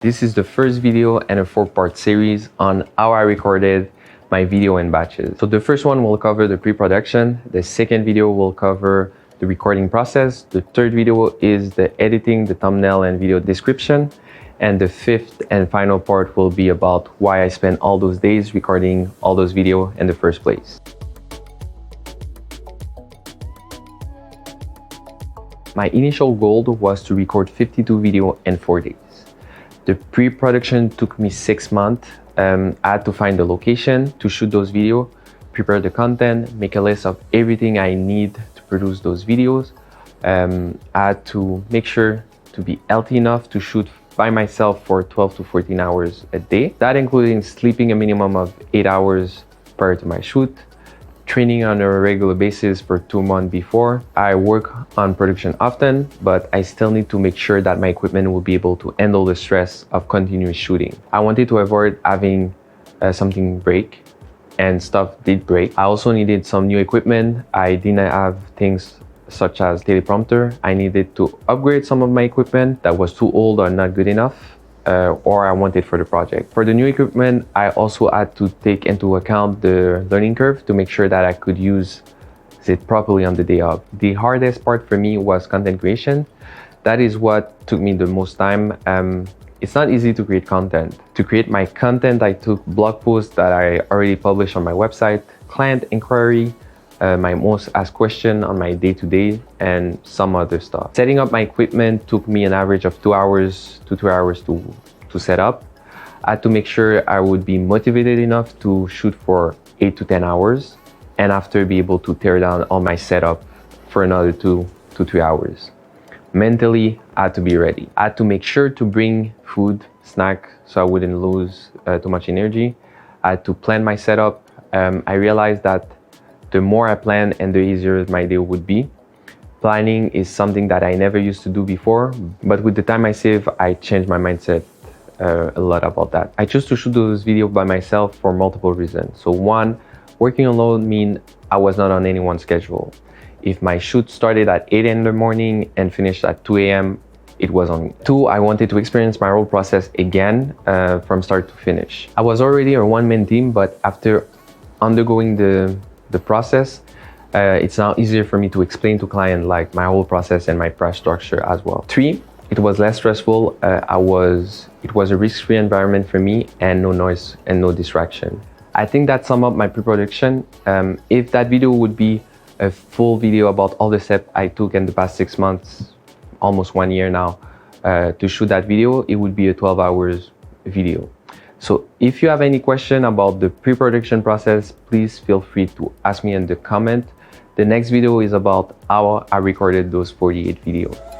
This is the first video in a 4-part series on how I recorded my video in batches. So the first one will cover the pre-production, the second video will cover the recording process, the third video is the editing, the thumbnail and video description, and the fifth and final part will be about why I spent all those days recording all those videos in the first place. My initial goal was to record 52 videos in 4 days. The pre-production took me 6 months. I had to find the location to shoot those videos, prepare the content, make a list of everything I need to produce those videos. I had to make sure to be healthy enough to shoot by myself for 12 to 14 hours a day. That including sleeping a minimum of 8 hours prior to my shoot, training on a regular basis for 2 months before. I work on production often, but I still need to make sure that my equipment will be able to handle the stress of continuous shooting. I wanted to avoid having something break, and stuff did break. I also needed some new equipment. I didn't have things such as teleprompter. I needed to upgrade some of my equipment that was too old or not good enough. Or I wanted for the project. For the new equipment, I also had to take into account the learning curve to make sure that I could use it properly on the day of. The hardest part for me was content creation. That is what took me the most time. It's not easy to create content. To create my content, I took blog posts that I already published on my website, client inquiry, my most asked question on my day-to-day, and some other stuff. Setting up my equipment took me an average of 2 hours to 3 hours to set up. I had to make sure I would be motivated enough to shoot for 8 to 10 hours, and after be able to tear down all my setup for another 2 to 3 hours. Mentally, I had to be ready. I had to make sure to bring food, snack, so I wouldn't lose too much energy. I had to plan my setup. I realized that the more I plan and the easier my day would be. Planning is something that I never used to do before, but with the time I save, I changed my mindset a lot about that. I chose to shoot those videos by myself for multiple reasons. So one, working alone means I was not on anyone's schedule. If my shoot started at 8 in the morning and finished at 2 a.m., it was on me. Two, I wanted to experience my whole process again from start to finish. I was already a one-man team, but after undergoing the process, it's now easier for me to explain to client like my whole process and my price structure as well. Three, it was less stressful. It was a risk-free environment for me and no noise and no distraction. I think that sums up my pre-production. If that video would be a full video about all the steps I took in the past 6 months, almost 1 year now, to shoot that video, it would be a 12 hours video. So if you have any question about the pre-production process, please feel free to ask me in the comment. The next video is about how I recorded those 48 videos.